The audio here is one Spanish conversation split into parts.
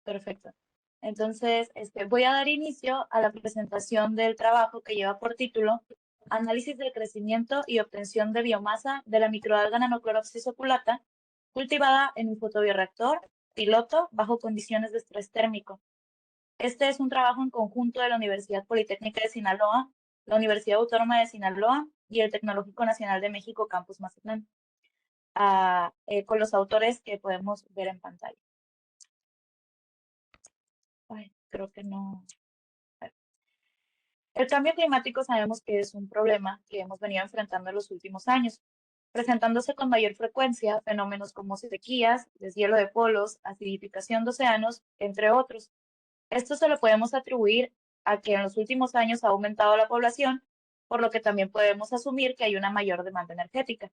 Perfecto. Entonces, voy a dar inicio a la presentación del trabajo que lleva por título Análisis del crecimiento y obtención de biomasa de la microalga Nanocloropsis oculata cultivada en un fotobioreactor piloto bajo condiciones de estrés térmico. Este es un trabajo en conjunto de la Universidad Politécnica de Sinaloa, la Universidad Autónoma de Sinaloa y el Tecnológico Nacional de México Campus Mazatlán, con los autores que podemos ver en pantalla. Ay, creo que no. El cambio climático sabemos que es un problema que hemos venido enfrentando en los últimos años, presentándose con mayor frecuencia fenómenos como sequías, deshielo de polos, acidificación de océanos, entre otros. Esto se lo podemos atribuir a que en los últimos años ha aumentado la población, por lo que también podemos asumir que hay una mayor demanda energética.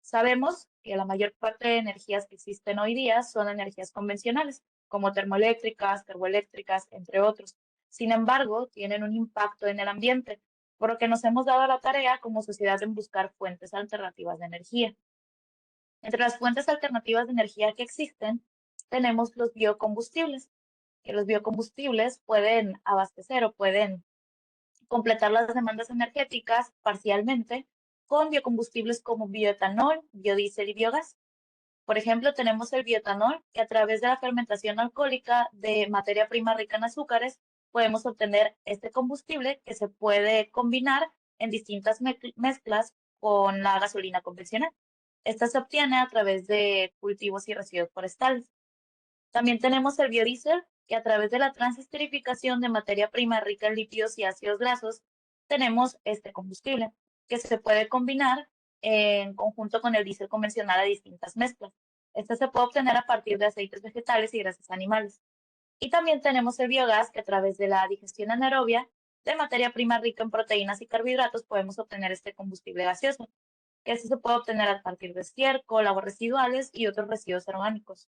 Sabemos que la mayor parte de energías que existen hoy día son energías convencionales, como termoeléctricas, termoeléctricas, entre otros. Sin embargo, tienen un impacto en el ambiente, por lo que nos hemos dado la tarea como sociedad en buscar fuentes alternativas de energía. Entre las fuentes alternativas de energía que existen, tenemos los biocombustibles, que los biocombustibles pueden abastecer o pueden completar las demandas energéticas parcialmente con biocombustibles como bioetanol, biodiesel y biogás. Por ejemplo, tenemos el bioetanol, que a través de la fermentación alcohólica de materia prima rica en azúcares, podemos obtener este combustible que se puede combinar en distintas mezclas con la gasolina convencional. Esta se obtiene a través de cultivos y residuos forestales. También tenemos el biodiesel, que a través de la transesterificación de materia prima rica en lípidos y ácidos grasos, tenemos este combustible, que se puede combinar en conjunto con el diésel convencional a distintas mezclas. Este se puede obtener a partir de aceites vegetales y grasas animales. Y también tenemos el biogás, que a través de la digestión anaerobia de materia prima rica en proteínas y carbohidratos podemos obtener este combustible gaseoso, que este se puede obtener a partir de estiércol, aguas residuales y otros residuos orgánicos.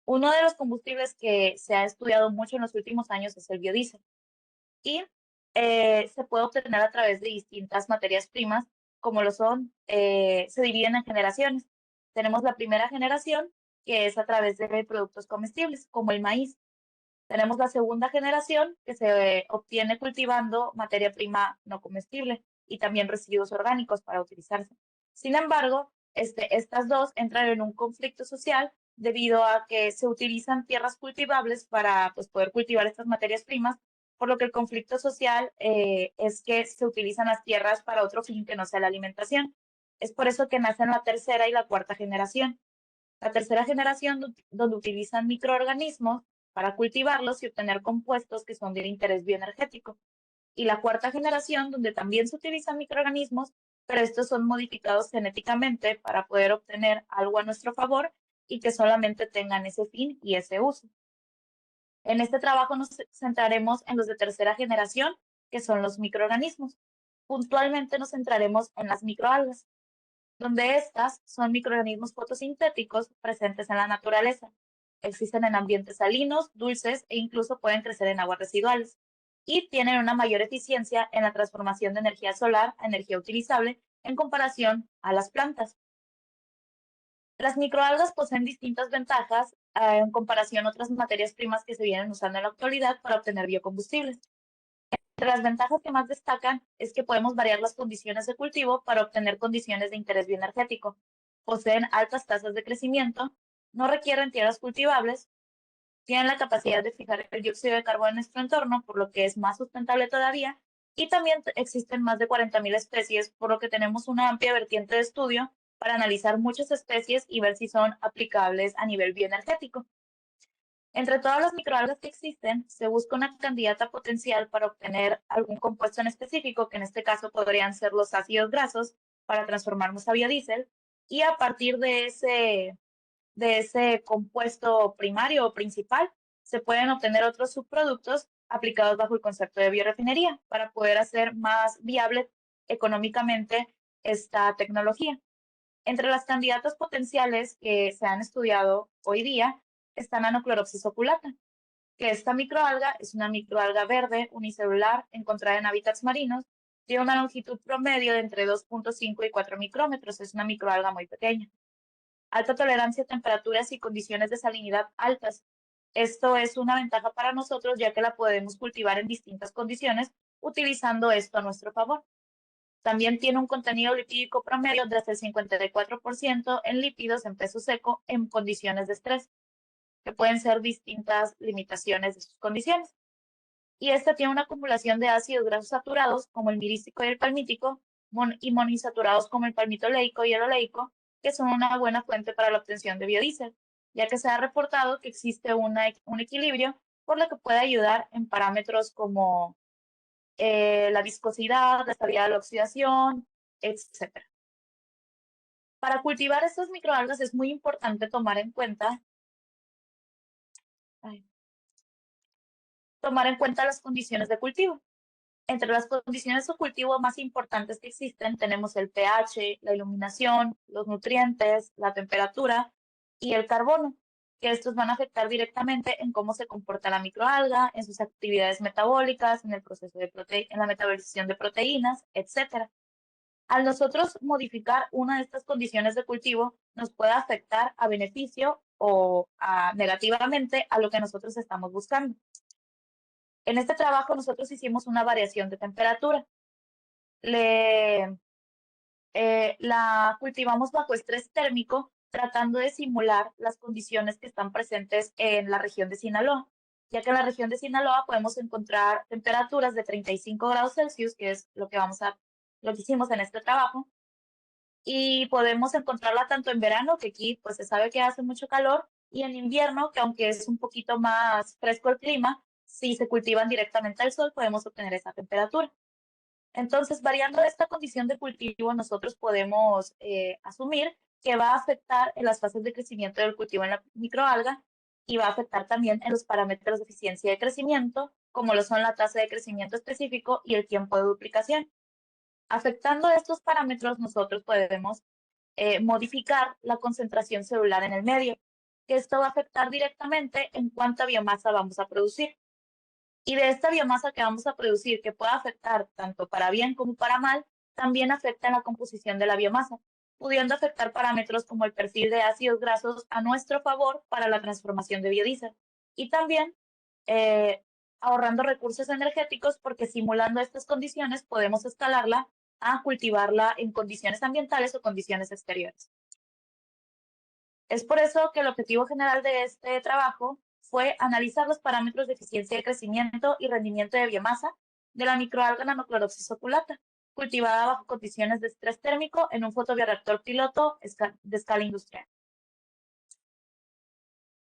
Uno de los combustibles que se ha estudiado mucho en los últimos años es el biodiesel y se puede obtener a través de distintas materias primas, como lo son, se dividen en generaciones. Tenemos la primera generación, que es a través de productos comestibles, como el maíz. Tenemos la segunda generación, que se obtiene cultivando materia prima no comestible y también residuos orgánicos para utilizarse. Sin embargo, estas dos entran en un conflicto social debido a que se utilizan tierras cultivables para pues, poder cultivar estas materias primas, por lo que el conflicto social es que se utilizan las tierras para otro fin que no sea la alimentación. Es por eso que nacen la tercera y la cuarta generación. La tercera generación, donde utilizan microorganismos para cultivarlos y obtener compuestos que son de interés bioenergético. Y la cuarta generación, donde también se utilizan microorganismos, pero estos son modificados genéticamente para poder obtener algo a nuestro favor y que solamente tengan ese fin y ese uso. En este trabajo nos centraremos en los de tercera generación, que son los microorganismos. Puntualmente nos centraremos en las microalgas, donde estas son microorganismos fotosintéticos presentes en la naturaleza. Existen en ambientes salinos, dulces e incluso pueden crecer en aguas residuales. Y tienen una mayor eficiencia en la transformación de energía solar a energía utilizable en comparación a las plantas. Las microalgas poseen distintas ventajas en comparación a otras materias primas que se vienen usando en la actualidad para obtener biocombustibles. Entre las ventajas que más destacan es que podemos variar las condiciones de cultivo para obtener condiciones de interés bioenergético. Poseen altas tasas de crecimiento, no requieren tierras cultivables, tienen la capacidad de fijar el dióxido de carbono en nuestro entorno, por lo que es más sustentable todavía, y también existen más de 40.000 especies, por lo que tenemos una amplia vertiente de estudio para analizar muchas especies y ver si son aplicables a nivel bioenergético. Entre todas las microalgas que existen, se busca una candidata potencial para obtener algún compuesto en específico, que en este caso podrían ser los ácidos grasos, para transformarnos a biodiesel, y a partir de ese compuesto primario o principal, se pueden obtener otros subproductos aplicados bajo el concepto de biorefinería para poder hacer más viable económicamente esta tecnología. Entre las candidatas potenciales que se han estudiado hoy día está Nanocloropsis oculata, que esta microalga es una microalga verde unicelular encontrada en hábitats marinos, tiene una longitud promedio de entre 2.5 y 4 micrómetros, es una microalga muy pequeña. Alta tolerancia a temperaturas y condiciones de salinidad altas. Esto es una ventaja para nosotros ya que la podemos cultivar en distintas condiciones utilizando esto a nuestro favor. También tiene un contenido lipídico promedio de hasta el 54% en lípidos en peso seco en condiciones de estrés, que pueden ser distintas limitaciones de sus condiciones. Y esta tiene una acumulación de ácidos grasos saturados como el mirístico y el palmítico y monoinsaturados como el palmitoleico y el oleico, que son una buena fuente para la obtención de biodiesel, ya que se ha reportado que existe un equilibrio por lo que puede ayudar en parámetros como la viscosidad, la estabilidad de la oxidación, etcétera. Para cultivar estas microalgas es muy importante ay, tomar en cuenta las condiciones de cultivo. Entre las condiciones de cultivo más importantes que existen tenemos el pH, la iluminación, los nutrientes, la temperatura y el carbono, que estos van a afectar directamente en cómo se comporta la microalga, en sus actividades metabólicas, en el proceso en la metabolización de proteínas, etc. Al nosotros modificar una de estas condiciones de cultivo, nos puede afectar a beneficio o negativamente a lo que nosotros estamos buscando. En este trabajo nosotros hicimos una variación de temperatura. Le, la cultivamos bajo estrés térmico, tratando de simular las condiciones que están presentes en la región de Sinaloa, ya que en la región de Sinaloa podemos encontrar temperaturas de 35 grados Celsius, que es lo que hicimos en este trabajo, y podemos encontrarla tanto en verano, que aquí pues se sabe que hace mucho calor, y en invierno, que aunque es un poquito más fresco el clima, si se cultivan directamente al sol podemos obtener esa temperatura. Entonces, variando esta condición de cultivo, nosotros podemos asumir que va a afectar en las fases de crecimiento del cultivo en la microalga y va a afectar también en los parámetros de eficiencia de crecimiento, como lo son la tasa de crecimiento específico y el tiempo de duplicación. Afectando estos parámetros, nosotros podemos modificar la concentración celular en el medio, que esto va a afectar directamente en cuánta biomasa vamos a producir. Y de esta biomasa que vamos a producir, que puede afectar tanto para bien como para mal, también afecta en la composición de la biomasa, pudiendo afectar parámetros como el perfil de ácidos grasos a nuestro favor para la transformación de biodiesel. Y también eh, ahorrando recursos energéticos porque simulando estas condiciones podemos escalarla a cultivarla en condiciones ambientales o condiciones exteriores. Es por eso que el objetivo general de este trabajo fue analizar los parámetros de eficiencia de crecimiento y rendimiento de biomasa de la microalga Nanocloropsis oculata, cultivada bajo condiciones de estrés térmico en un fotobioreactor piloto de escala industrial.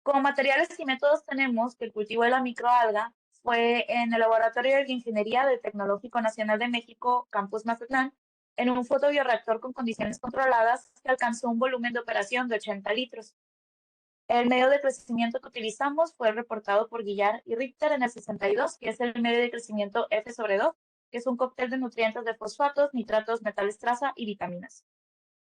Como materiales y métodos tenemos que el cultivo de la microalga fue en el Laboratorio de Bioingeniería del Tecnológico Nacional de México, Campus Mazatlán, en un fotobioreactor con condiciones controladas que alcanzó un volumen de operación de 80 litros. El medio de crecimiento que utilizamos fue reportado por Guillar y Richter en el 62, que es el medio de crecimiento F/2, que es un cóctel de nutrientes de fosfatos, nitratos, metales traza y vitaminas.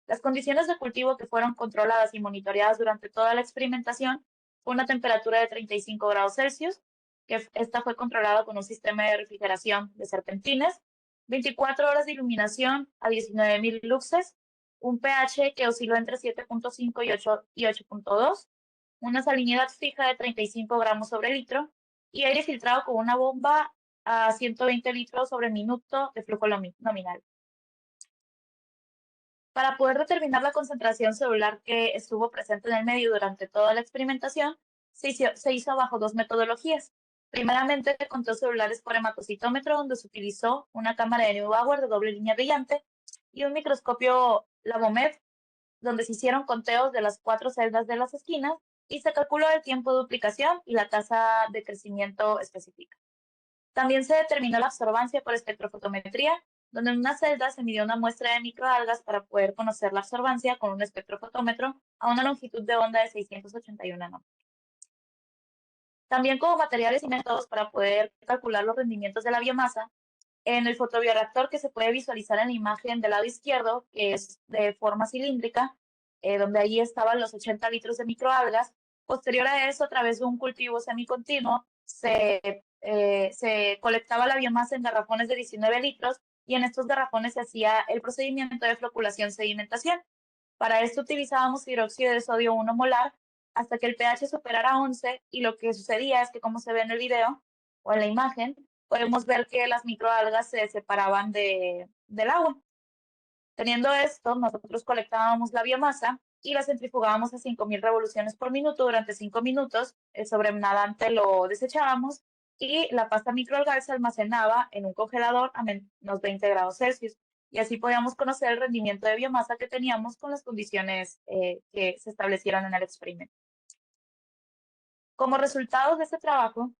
Las condiciones de cultivo que fueron controladas y monitoreadas durante toda la experimentación fue una temperatura de 35 grados Celsius, que esta fue controlada con un sistema de refrigeración de serpentines, 24 horas de iluminación a 19.000 luxes, un pH que osciló entre 7.5 y 8.2, una salinidad fija de 35 gramos sobre litro y aire filtrado con una bomba a 120 litros sobre minuto de flujo nominal. Para poder determinar la concentración celular que estuvo presente en el medio durante toda la experimentación, se hizo bajo dos metodologías. Primeramente, conteos celulares por hematocitómetro, donde se utilizó una cámara de Neubauer de doble línea brillante y un microscopio Labomed, donde se hicieron conteos de las 4 celdas de las esquinas y se calculó el tiempo de duplicación y la tasa de crecimiento específica. También se determinó la absorbancia por espectrofotometría, donde en una celda se midió una muestra de microalgas para poder conocer la absorbancia con un espectrofotómetro a una longitud de onda de 681 nanómetros. También como materiales y métodos para poder calcular los rendimientos de la biomasa, en el fotobioreactor que se puede visualizar en la imagen del lado izquierdo, que es de forma cilíndrica, donde allí estaban los 80 litros de microalgas. Posterior a eso, a través de un cultivo semicontinuo, se colectaba la biomasa en garrafones de 19 litros y en estos garrafones se hacía el procedimiento de floculación-sedimentación. Para esto utilizábamos hidróxido de sodio 1 molar hasta que el pH superara 11, y lo que sucedía es que, como se ve en el video o en la imagen, podemos ver que las microalgas se separaban del agua. Teniendo esto, nosotros colectábamos la biomasa y la centrifugábamos a 5.000 revoluciones por minuto durante 5 minutos. El sobrenadante lo desechábamos y la pasta microalgal se almacenaba en un congelador a menos 20 grados Celsius. Y así podíamos conocer el rendimiento de biomasa que teníamos con las condiciones que se establecieron en el experimento. Como resultado de este trabajo,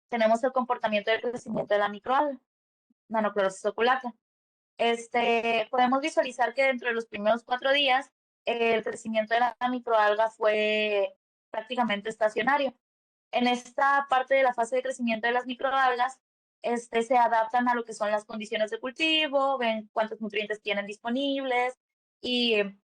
tenemos el comportamiento del crecimiento de la microalga, Nanocloropsis oculata. Podemos visualizar que dentro de los primeros 4 días, el crecimiento de la microalga fue prácticamente estacionario. En esta parte de la fase de crecimiento de las microalgas, se adaptan a lo que son las condiciones de cultivo, ven cuántos nutrientes tienen disponibles y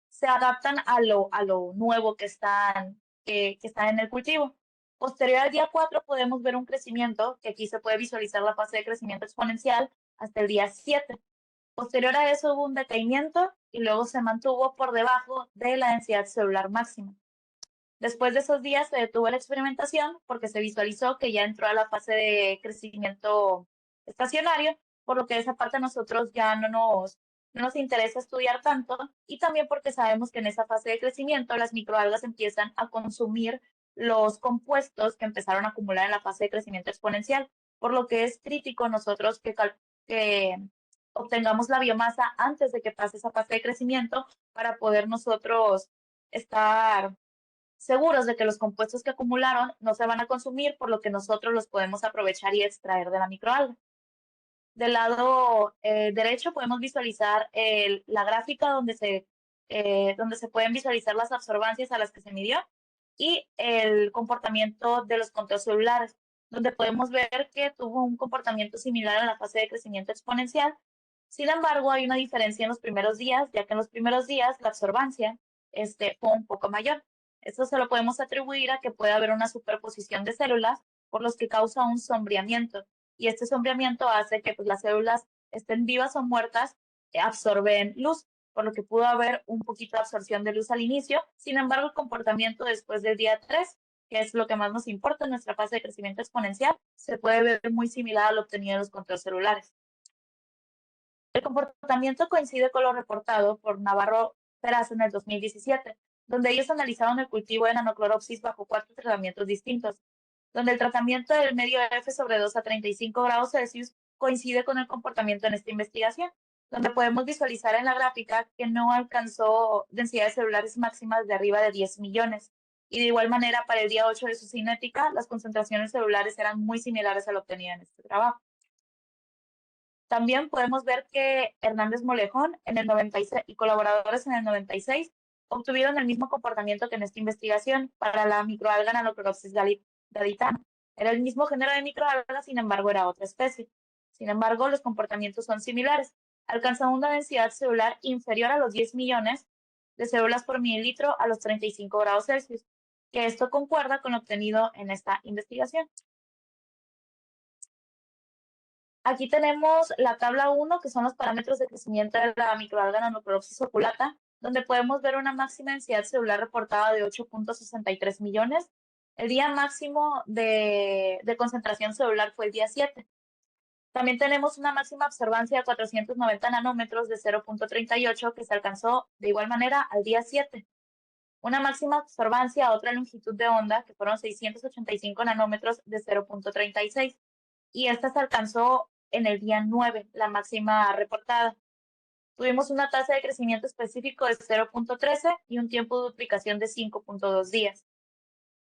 se adaptan a lo nuevo que está en el cultivo. Posterior al día 4 podemos ver un crecimiento, que aquí se puede visualizar la fase de crecimiento exponencial hasta el día 7. Posterior a eso hubo un decaimiento y luego se mantuvo por debajo de la densidad celular máxima. Después de esos días se detuvo la experimentación porque se visualizó que ya entró a la fase de crecimiento estacionario, por lo que esa parte a nosotros ya no nos interesa estudiar tanto, y también porque sabemos que en esa fase de crecimiento las microalgas empiezan a consumir los compuestos que empezaron a acumular en la fase de crecimiento exponencial, por lo que es crítico nosotros que obtengamos la biomasa antes de que pase esa fase de crecimiento para poder nosotros estar seguros de que los compuestos que acumularon no se van a consumir, por lo que nosotros los podemos aprovechar y extraer de la microalga. Del lado derecho podemos visualizar la gráfica donde se pueden visualizar las absorbancias a las que se midió y el comportamiento de los conteos celulares, donde podemos ver que tuvo un comportamiento similar en la fase de crecimiento exponencial. Sin embargo, hay una diferencia en los primeros días, ya que en los primeros días la absorbancia fue un poco mayor. Esto se lo podemos atribuir a que puede haber una superposición de células, por los que causa un sombreamiento. Y este sombreamiento hace que, pues, las células estén vivas o muertas, absorben luz, por lo que pudo haber un poquito de absorción de luz al inicio. Sin embargo, el comportamiento después del día 3, que es lo que más nos importa en nuestra fase de crecimiento exponencial, se puede ver muy similar al obtenido en los conteos celulares. El comportamiento coincide con lo reportado por Navarro Peraza en el 2017, donde ellos analizaron el cultivo de Nanocloropsis bajo 4 tratamientos distintos, donde el tratamiento del medio F sobre 2 a 35 grados Celsius coincide con el comportamiento en esta investigación, donde podemos visualizar en la gráfica que no alcanzó densidades celulares máximas de arriba de 10 millones. Y de igual manera, para el día 8 de su cinética, las concentraciones celulares eran muy similares a lo obtenido en este trabajo. También podemos ver que Hernández Molejón en el 96 y colaboradores en el 96 obtuvieron el mismo comportamiento que en esta investigación para la microalga Nanocloropsis gaditana. Era el mismo género de microalga, sin embargo era otra especie. Sin embargo, los comportamientos son similares. Alcanzan una densidad celular inferior a los 10 millones de células por mililitro a los 35 grados Celsius, que esto concuerda con lo obtenido en esta investigación. Aquí tenemos la tabla 1, que son los parámetros de crecimiento de la microalga Nanocloropsis oculata, donde podemos ver una máxima densidad celular reportada de 8.63 millones. El día máximo de concentración celular fue el día 7. También tenemos una máxima absorbancia de 490 nanómetros de 0.38, que se alcanzó de igual manera al día 7. Una máxima absorbancia a otra longitud de onda, que fueron 685 nanómetros de 0.36. Y esta se alcanzó en el día 9, la máxima reportada. Tuvimos una tasa de crecimiento específico de 0.13 y un tiempo de duplicación de 5.2 días.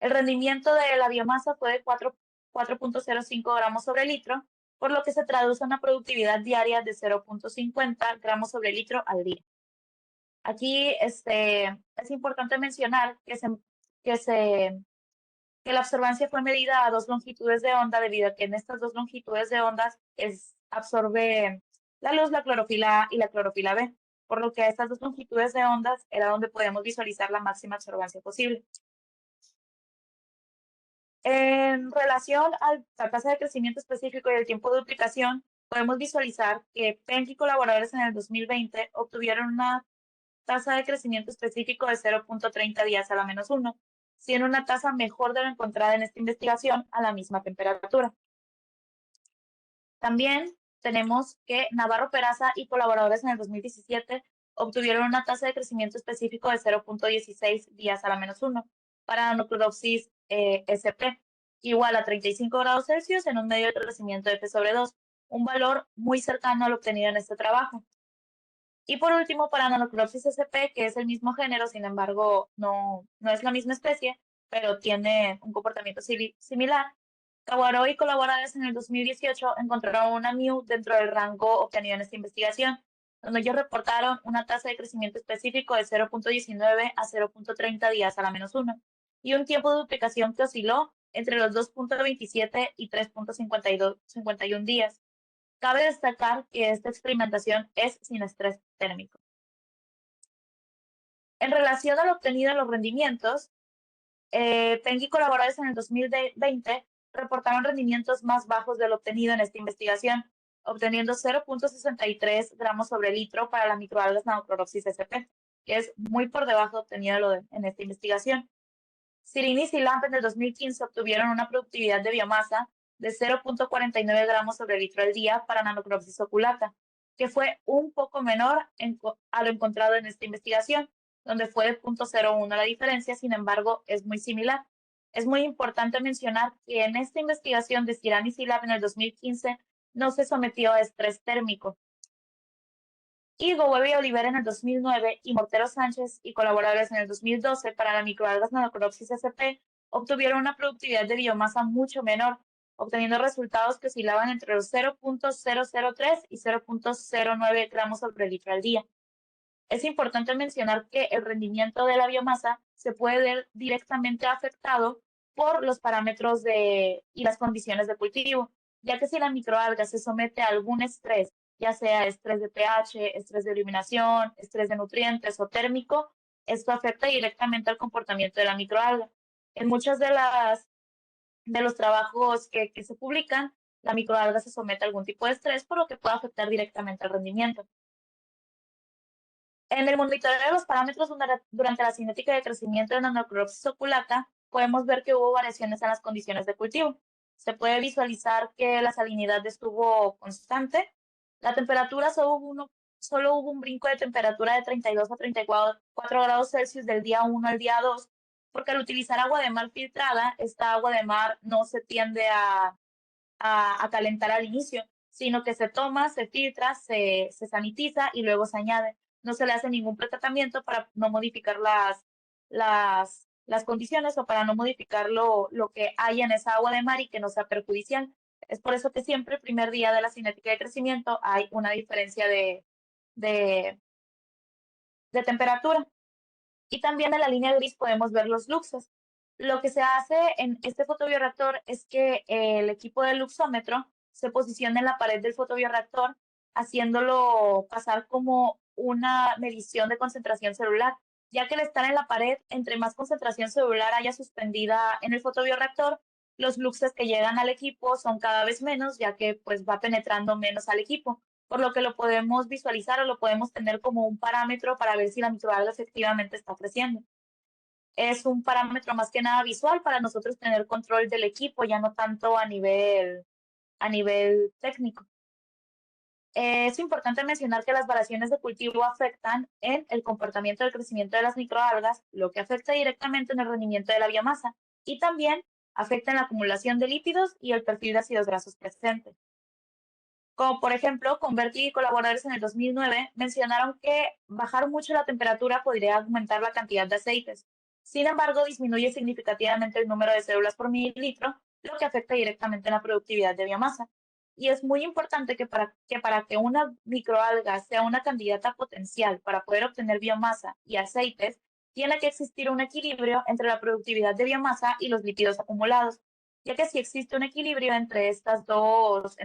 El rendimiento de la biomasa fue de 4.05 gramos sobre litro, por lo que se traduce a una productividad diaria de 0.50 gramos sobre litro al día. Aquí es importante mencionar que la absorbancia fue medida a 2 longitudes de onda, debido a que en estas 2 longitudes de ondas absorbe la luz, la clorofila A y la clorofila B, por lo que a estas 2 longitudes de ondas era donde podemos visualizar la máxima absorbancia posible. En relación a la tasa de crecimiento específico y el tiempo de duplicación, podemos visualizar que Penck y colaboradores en el 2020 obtuvieron una tasa de crecimiento específico de 0.30 días a la -1. siendo una tasa mejor de lo encontrada en esta investigación a la misma temperatura. También tenemos que Navarro Peraza y colaboradores en el 2017 obtuvieron una tasa de crecimiento específico de 0.16 días a la -1 para Nanoclodopsis sp, igual a 35 grados Celsius en un medio de crecimiento de F/2, un valor muy cercano al obtenido en este trabajo. Y por último, para Nanoclodopsis sp, que es el mismo género, sin embargo, no es la misma especie, pero tiene un comportamiento similar. Kawaro y colaboradores en el 2018 encontraron una MIU dentro del rango obtenido en esta investigación, donde ellos reportaron una tasa de crecimiento específico de 0.19 a 0.30 días a la -1 y un tiempo de duplicación que osciló entre los 2.27 y 3.51 días. Cabe destacar que esta experimentación es sin estrés térmico. En relación al obtenido en los rendimientos, Peng y colaboradores en el 2020 reportaron rendimientos más bajos de lo obtenido en esta investigación, obteniendo 0.63 gramos sobre litro para las microalgas Nanoclodopsis sp, que es muy por debajo obtenido en esta investigación. Sirinis y Lamp en el 2015 obtuvieron una productividad de biomasa de 0.49 gramos sobre litro al día para Nanoclodopsis oculata, que fue un poco menor a lo encontrado en esta investigación, donde fue de 0.01 la diferencia, sin embargo, es muy similar. Es muy importante mencionar que en esta investigación de Sirinis y Lamp en el 2015 no se sometió a estrés térmico. Higo, Webb y Oliver en el 2009 y Mortero Sánchez y colaboradores en el 2012 para la microalgas Nanoclodopsis sp obtuvieron una productividad de biomasa mucho menor, obteniendo resultados que oscilaban entre los 0.003 y 0.09 gramos sobre litro al día. Es importante mencionar que el rendimiento de la biomasa se puede ver directamente afectado por los parámetros y las condiciones de cultivo, ya que si la microalga se somete a algún estrés, ya sea estrés de pH, estrés de eliminación, estrés de nutrientes o térmico, esto afecta directamente al comportamiento de la microalga. En muchos de los trabajos que se publican, la microalga se somete a algún tipo de estrés, por lo que puede afectar directamente al rendimiento. En el monitoreo de los parámetros durante la cinética de crecimiento de Nanoclodopsis oculata, podemos ver que hubo variaciones en las condiciones de cultivo. Se puede visualizar que la salinidad estuvo constante. La temperatura solo hubo un brinco de temperatura de 32 a 34 grados Celsius del día 1 al día 2, porque al utilizar agua de mar filtrada, esta agua de mar no se tiende a calentar al inicio, sino que se toma, se filtra, se sanitiza y luego se añade. No se le hace ningún pretratamiento para no modificar las condiciones o para no modificar lo que hay en esa agua de mar y que no sea perjudicial. Es por eso que siempre el primer día de la cinética de crecimiento hay una diferencia de temperatura. Y también en la línea gris podemos ver los luxes. Lo que se hace en este fotobioreactor es que el equipo de luxómetro se posiciona en la pared del fotobioreactor, haciéndolo pasar como una medición de concentración celular, ya que al estar en la pared, entre más concentración celular haya suspendida en el fotobioreactor, los luxes que llegan al equipo son cada vez menos, ya que pues va penetrando menos al equipo, por lo que lo podemos visualizar o lo podemos tener como un parámetro para ver si la microalga efectivamente está creciendo. Es un parámetro más que nada visual para nosotros tener control del equipo, ya no tanto a nivel técnico. Es importante mencionar que las variaciones de cultivo afectan en el comportamiento del crecimiento de las microalgas, lo que afecta directamente en el rendimiento de la biomasa y también afecta en la acumulación de lípidos y el perfil de ácidos grasos presentes. Como por ejemplo, Converti y colaboradores en el 2009 mencionaron que bajar mucho la temperatura podría aumentar la cantidad de aceites. Sin embargo, disminuye significativamente el número de células por mililitro, lo que afecta directamente en la productividad de biomasa. Y es muy importante que para que una microalga sea una candidata potencial para poder obtener biomasa y aceites, tiene que existir un equilibrio entre la productividad de biomasa y los lípidos acumulados, ya que si existe un equilibrio entre estos dos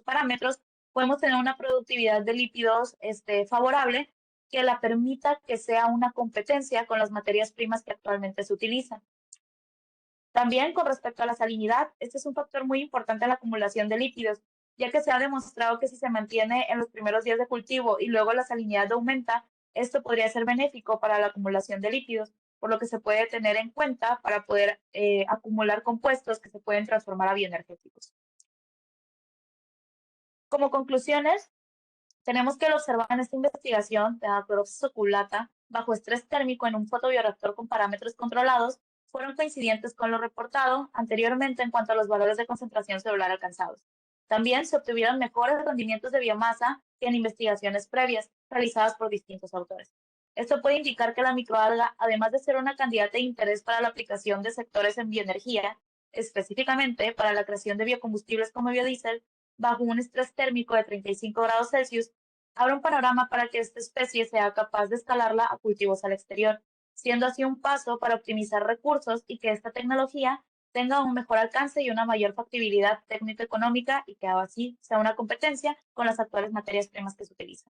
parámetros, podemos tener una productividad de lípidos favorable que la permita que sea una competencia con las materias primas que actualmente se utilizan. También con respecto a la salinidad, este es un factor muy importante en la acumulación de lípidos, ya que se ha demostrado que si se mantiene en los primeros días de cultivo y luego la salinidad aumenta, esto podría ser benéfico para la acumulación de lípidos, por lo que se puede tener en cuenta para poder acumular compuestos que se pueden transformar a bioenergéticos. Como conclusiones, tenemos que al observar en esta investigación de Arthrops oculata bajo estrés térmico en un fotobioreactor con parámetros controlados fueron coincidentes con lo reportado anteriormente en cuanto a los valores de concentración celular alcanzados. También se obtuvieron mejores rendimientos de biomasa que en investigaciones previas realizadas por distintos autores. Esto puede indicar que la microalga, además de ser una candidata de interés para la aplicación de sectores en bioenergía, específicamente para la creación de biocombustibles como biodiesel, bajo un estrés térmico de 35 grados Celsius, abre un panorama para que esta especie sea capaz de escalarla a cultivos al exterior, siendo así un paso para optimizar recursos y que esta tecnología tenga un mejor alcance y una mayor factibilidad técnico-económica y que así sea una competencia con las actuales materias primas que se utilizan.